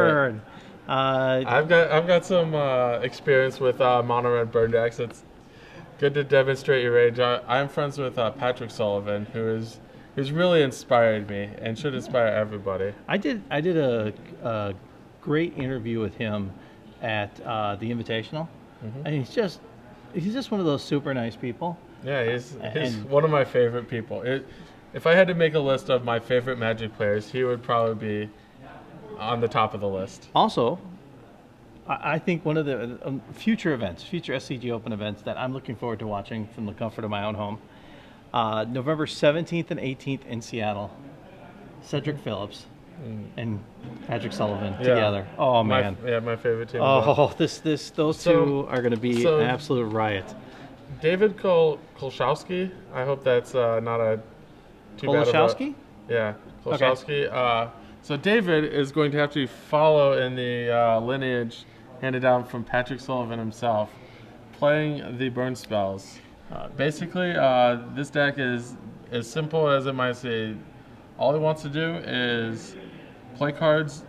Burn. I've got some experience with mono red burn decks. It's good to demonstrate your range. I'm friends with Patrick Sullivan, who's really inspired me and should inspire everybody. I did a great interview with him at the Invitational, and he's just one of those super nice people. Yeah, he's one of my favorite people. If I had to make a list of my favorite Magic players, he would probably be on the top of the list. Also, I think one of the future SCG Open events that I'm looking forward to watching from the comfort of my own home, November 17th and 18th in Seattle, Cedric Phillips and Patrick Sullivan together. Oh man, my favorite team. Oh, those two are going to be an absolute riot. David Kolschowsky. I hope that's not a too bad of a... Kolschowsky? Yeah, Kolschowsky. Okay. So David is going to have to follow in the lineage handed down from Patrick Sullivan himself, playing the burn spells. Basically, this deck is as simple as it might say. All he wants to do is play cards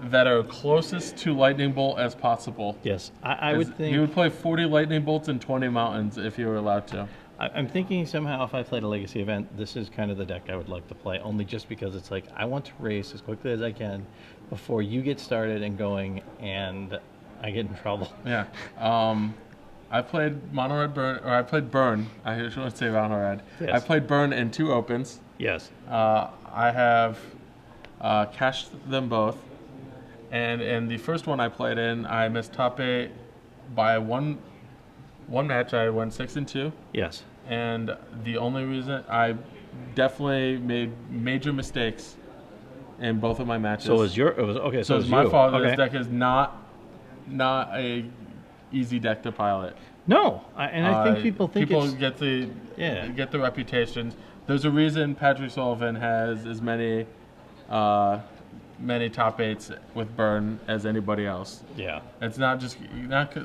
that are closest to Lightning Bolt as possible. Yes, I would think... He would play 40 Lightning Bolts and 20 Mountains if he were allowed to. I'm thinking somehow if I played a Legacy event, this is kind of the deck I would like to play, only just because it's like, I want to race as quickly as I can before you get started and going, and I get in trouble. Yeah. I played Mono Red Burn, or I played Burn. I shouldn't say Mono Red. Yes. I played Burn in 2 opens. Yes. I have cashed them both. And in the first one I played in, I missed top 8 by one match. I went 6-2. Yes. And the only reason I definitely made major mistakes in both of my matches. So it was my fault. Okay. This deck is not a easy deck to pilot. No, I think people think get the reputations. There's a reason Patrick Sullivan has as many top 8s with burn as anybody else. Yeah. It's not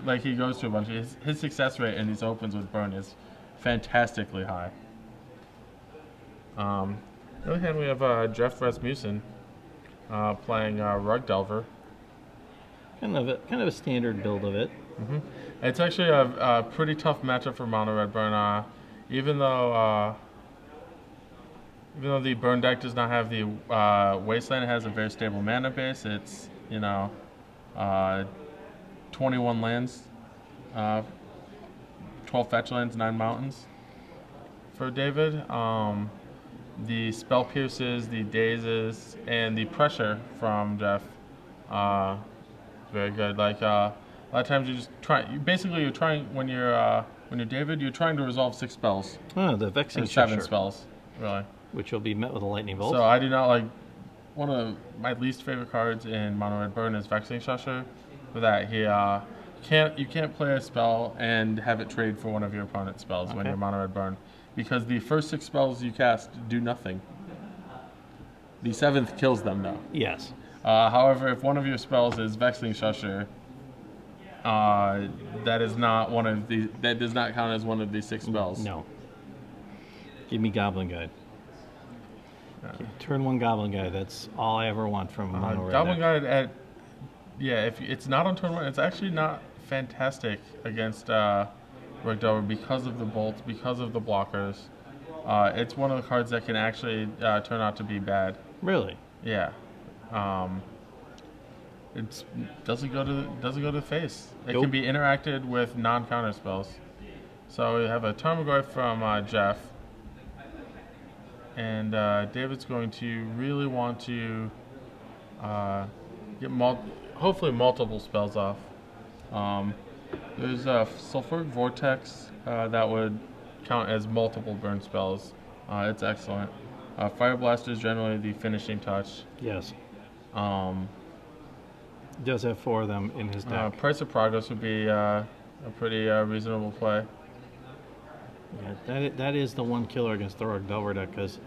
like he goes to a bunch of his success rate in these opens with burn is fantastically high. On the other hand, we have Jeff Rasmusen playing Rug Delver. Kind of a standard build of it. It's actually a pretty tough matchup for Mono Red Burn. Even though the burn deck does not have the Wasteland, it has a very stable mana base. It's 21 lands, 12 fetch lands, 9 mountains for David. The spell pierces, the dazes, and the pressure from Jeff, very good. Like a lot of times you just try. You're trying when you're David. You're trying to resolve 6 spells. Oh, the Vexing 7 spells, really. Which will be met with a lightning bolt. So I do not like. One of my least favorite cards in Mono Red Burn is Vexing Shusher. For that, you can't play a spell and have it trade for one of your opponent's spells when you're Mono Red Burn, because the first 6 spells you cast do nothing. The 7th kills them though. Yes. However, if one of your spells is Vexing Shusher, that does not count as one of these 6 spells. No. Give me Goblin Guide. Turn 1 Goblin Guide. That's all I ever want from Mono Red. Goblin Guide if it's not on turn 1, it's actually not fantastic against Rug Delver because of the bolts, because of the blockers. It's one of the cards that can actually turn out to be bad. Really? Yeah. It doesn't go to the face. It can be interacted with non-counter spells. So we have a Tarmogoyf from Jeff. And David's going to really want to get hopefully multiple spells off. There's a Sulfuric Vortex that would count as multiple burn spells. It's excellent. Fire Blast is generally the finishing touch. Yes. He does have 4 of them in his deck. Price of Progress would be a pretty reasonable play. Yeah, that is the one killer against the Rug Delver deck, because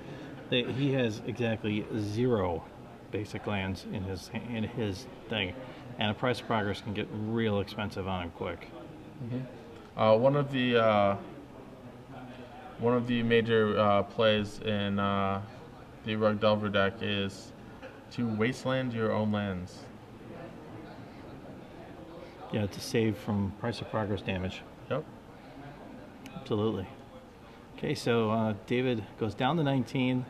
he has exactly 0 basic lands in his thing, and a Price of Progress can get real expensive on him quick. One of the major plays in the Rug Delver deck is to wasteland your own lands. Yeah, to save from price of progress damage. Yep. Absolutely. Okay, so David goes down to 19.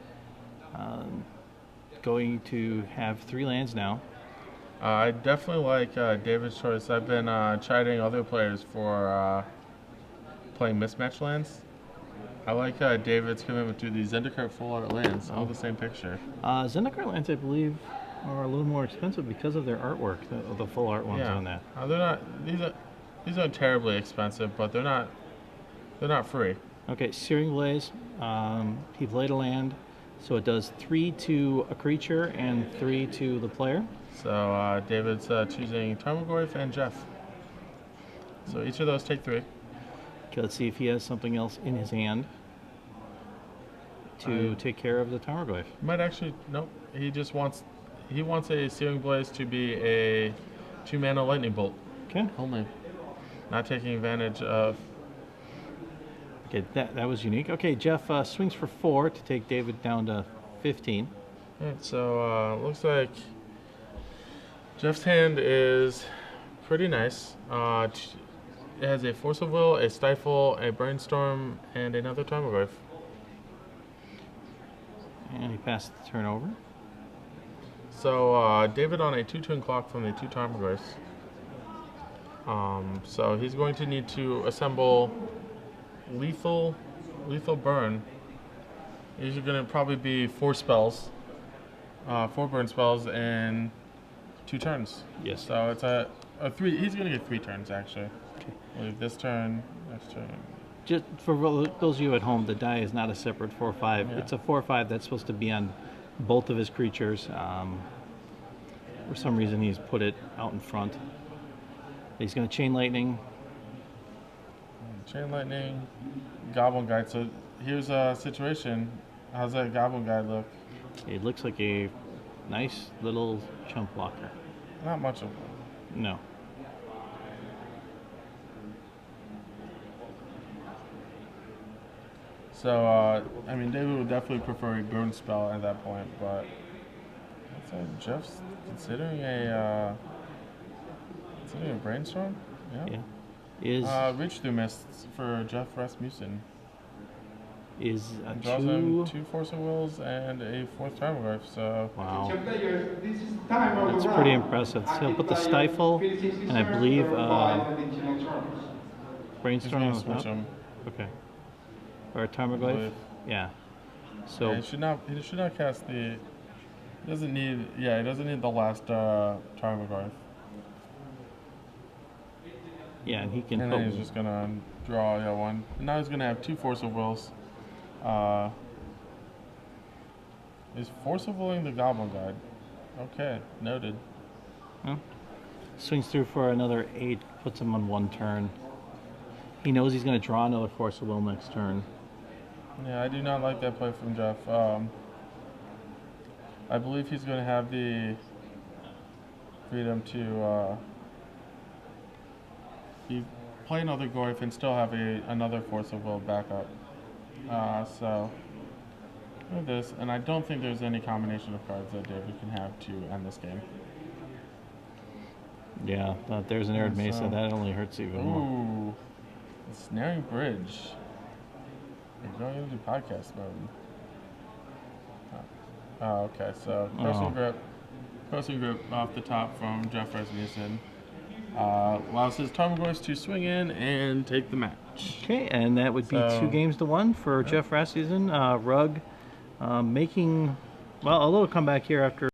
Going to have 3 lands now. I definitely like David's choice. I've been chiding other players for playing mismatch lands. I like David's commitment to the Zendikar full art lands, all the same picture. Zendikar lands, I believe, are a little more expensive because of their artwork, the full art ones on that. They're not. These aren't terribly expensive, but they're not free. Okay, Searing Blaze. He played a land, so it does 3 to a creature and 3 to the player. So David's choosing Tarmogoyf and Jeff. So each of those take 3. Okay, let's see if he has something else in his hand to take care of the Tarmogoyf. Might actually nope. He wants a Searing Blaze to be a 2-mana lightning bolt. Okay. Only. Not taking advantage of. Okay, that was unique. Okay, Jeff swings for 4 to take David down to 15. Alright, so looks like Jeff's hand is pretty nice. It has a Force of Will, a Stifle, a Brainstorm, and another Tarmogoyf. And he passed the turn over. So David on a 2-turn clock from the 2 Tarmogoyfs. So he's going to need to assemble lethal burn. These are going to probably be 4 spells, 4 burn spells in 2 turns. Yes. So it's a 3. He's going to get 3 turns actually. Okay. This turn, next turn. Just for those of you at home, the die is not a separate 4/5. Yeah. It's a 4/5 that's supposed to be on both of his creatures. For some reason, he's put it out in front. He's going to Chain Lightning. Chain Lightning, Goblin Guide. So here's a situation. How's that Goblin Guide look? It looks like a nice little chump blocker. Not much of one. No. So, I mean, David would definitely prefer a burn spell at that point, but looks like Jeff's considering a Brainstorm? Yeah. Is Reach Through Mists for Jeff Rasmusen. is a Draws 2. him 2 Force of Wills and a 4th Tarmogoyf, so. Wow. That's pretty impressive. So he'll put the Stifle, and I believe Brainstorm He's on gonna top. switch him. Okay. Or a Tarmogoyf. Believe. Yeah. So Yeah, he should not cast the. He doesn't need the last Tarmogoyf. yeah, and he can And put then he's just gonna draw 1. And now he's gonna have 2 Force of Wills. Is Force of Willing the Goblin Guide? Okay, noted. swings through for another 8, puts him on 1 turn. He knows he's going to draw another Force of Will next turn. Yeah, I do not like that play from Jeff. I believe he's going to have the freedom to play another Goyf and still have another Force of Will backup. So, look at this, and I don't think there's any combination of cards that David can have to end this game. Yeah, there's an Arid Mesa. So- That only hurts even more. Ooh, Snaring Bridge. We're going into podcast mode. Oh, okay, so Crossing Grip off the top from Jeff Rasmussen. Allows his Tarmogoyfs to swing in and take the match. Okay, and that would be So- 2-1 for Jeff Rasmussen. Rugg making, well, a little comeback here after